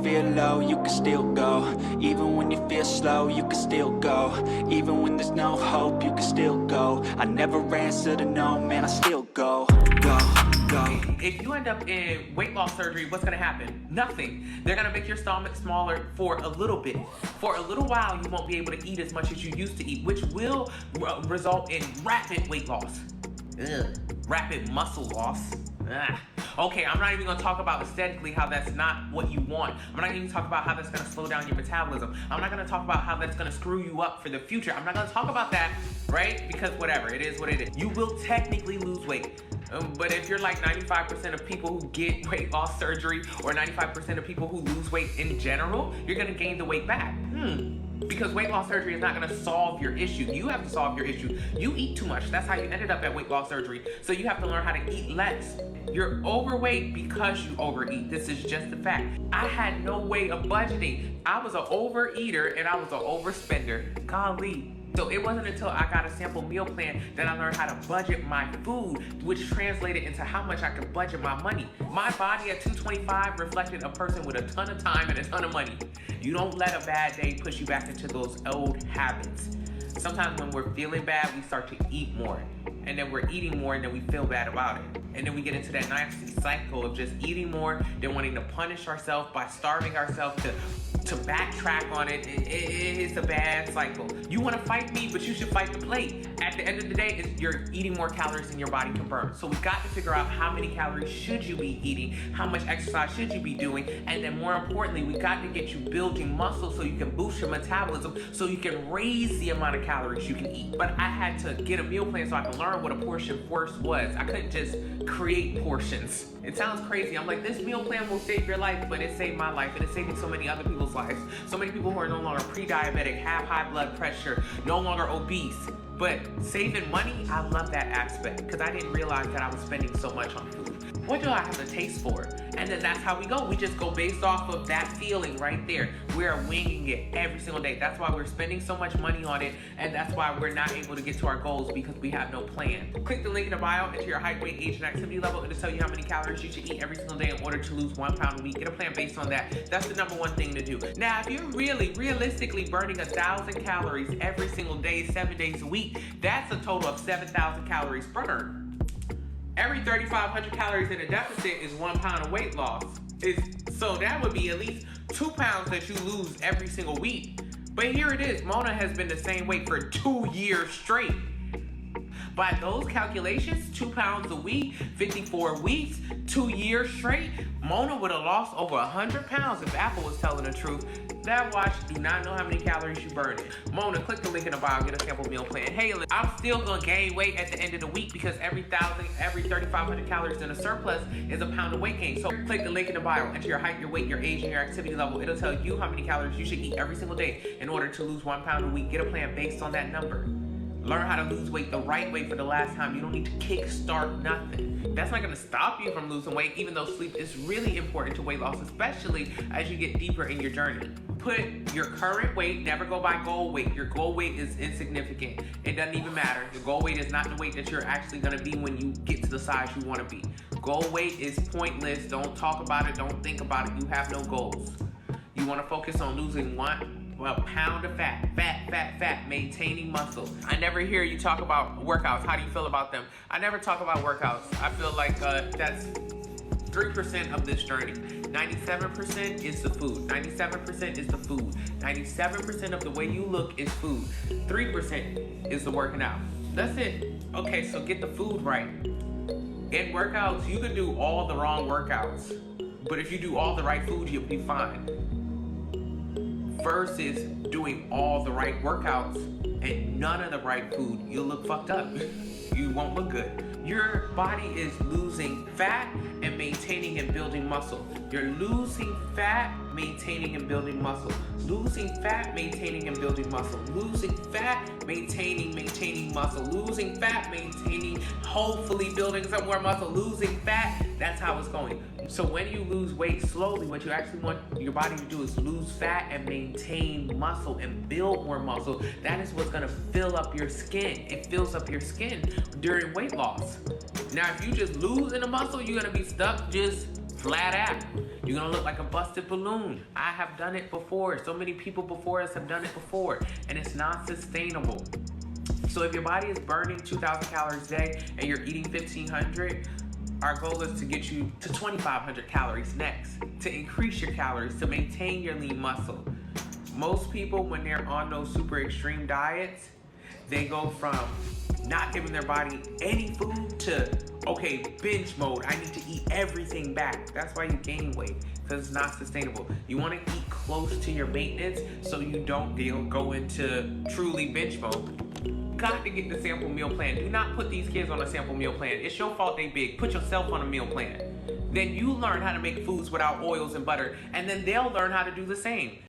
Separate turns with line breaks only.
feel low, you can still go. Even when you feel slow, you can still go. Even when there's no hope, you can still go. I never answer to no, man, I still go. Go.
If you end up in weight loss surgery, what's gonna happen? Nothing. They're gonna make your stomach smaller for a little bit. For a little while, you won't be able to eat as much as you used to eat, which will result in rapid weight loss. Rapid muscle loss. Okay, I'm not even gonna talk about aesthetically how that's not what you want. I'm not even talk about how that's gonna slow down your metabolism. I'm not gonna talk about how that's gonna screw you up for the future. I'm not gonna talk about that, right? Because whatever, it is what it is. You will technically lose weight. But if you're like 95% of people who get weight loss surgery or 95% of people who lose weight in general, you're gonna gain the weight back. Because weight loss surgery is not gonna solve your issue. You have to solve your issue. You eat too much. That's how you ended up at weight loss surgery. So you have to learn how to eat less. You're overweight because you overeat. This is just a fact. I had no way of budgeting. I was an overeater and I was an overspender. Golly. So it wasn't until I got a sample meal plan that I learned how to budget my food, which translated into how much I could budget my money. My body at 225 reflected a person with a ton of time and a ton of money. You don't let a bad day push you back into those old habits. Sometimes when we're feeling bad, we start to eat more. And then we're eating more and then we feel bad about it. And then we get into that nasty cycle of just eating more, then wanting to punish ourselves by starving ourselves to backtrack on it. It's a bad cycle. You want to fight me, but you should fight the plate. At the end of the day, you're eating more calories than your body can burn. So we've got to figure out how many calories should you be eating, how much exercise should you be doing, and then more importantly, we got to get you building muscle so you can boost your metabolism, so you can raise the amount of calories you can eat. But I had to get a meal plan so I can learn what a portion first was. I couldn't just create portions. It sounds crazy. I'm like, this meal plan will save your life, but it saved my life, and it's saving so many other people's lives. So many people who are no longer pre-diabetic, have high blood pressure, no longer obese. But saving money, I love that aspect because I didn't realize that I was spending so much on food. What do I have a taste for? And then that's how we go. We just go based off of that feeling right there. We're winging it every single day. That's why we're spending so much money on it, and that's why we're not able to get to our goals because we have no plan. Click the link in the bio, enter your height, weight, age, and activity level. It'll tell you how many calories you should eat every single day in order to lose 1 pound a week. Get a plan based on that. That's the #1 thing to do. Now, if you're really realistically burning 1,000 calories every single day, 7 days a week, that's a total of 7,000 calories burned. Every 3,500 calories in a deficit is 1 pound of weight loss. So that would be at least 2 pounds that you lose every single week. But here it is, Mona has been the same weight for 2 years straight. By those calculations, 2 pounds a week, 54 weeks, 2 years straight, Mona would have lost over 100 pounds if Apple was telling the truth. That watch do not know how many calories you burn. Mona, click the link in the bio, get a sample meal plan. Hey, I'm still gonna gain weight at the end of the week because every 3,500 calories in a surplus is a pound of weight gain. So click the link in the bio, enter your height, your weight, your age, and your activity level. It'll tell you how many calories you should eat every single day in order to lose 1 pound a week. Get a plan based on that number. Learn how to lose weight the right way for the last time. You don't need to kickstart nothing. That's not gonna stop you from losing weight, even though sleep is really important to weight loss, especially as you get deeper in your journey. Put your current weight, never go by goal weight. Your goal weight is insignificant. It doesn't even matter. Your goal weight is not the weight that you're actually gonna be when you get to the size you wanna be. Goal weight is pointless. Don't talk about it, don't think about it. You have no goals. You wanna focus on losing 1 pound of fat, maintaining muscle. I never hear you talk about workouts. How do you feel about them? I never talk about workouts. I feel like that's 3% of this journey. 97% is the food. 97% is the food. 97% of the way you look is food. 3% is the working out. That's it. Okay, so get the food right. In workouts, you can do all the wrong workouts, but if you do all the right food, you'll be fine. Versus doing all the right workouts and none of the right food, you'll look fucked up. You won't look good. Your body is losing fat and maintaining and building muscle. You're losing fat, maintaining and building muscle. Losing fat, maintaining and building muscle. Losing fat, maintaining muscle. Losing fat, maintaining, hopefully building some more muscle. Losing fat, that's how it's going. So when you lose weight slowly, what you actually want your body to do is lose fat and maintain muscle and build more muscle. That is what's gonna fill up your skin. It fills up your skin during weight loss. Now, if you just lose in the muscle, you're gonna be stuck just flat out. You're gonna look like a busted balloon. I have done it before. So many people before us have done it before, and it's not sustainable. So if your body is burning 2,000 calories a day and you're eating 1,500, our goal is to get you to 2,500 calories next, to increase your calories, to maintain your lean muscle. Most people, when they're on those super extreme diets, they go from not giving their body any food to, okay, binge mode. I need to eat everything back. That's why you gain weight, because it's not sustainable. You want to eat close to your maintenance so you don't go into truly binge mode. Got to get the sample meal plan. Do not put these kids on a sample meal plan. It's your fault they big. Put yourself on a meal plan. Then you learn how to make foods without oils and butter, and then they'll learn how to do the same.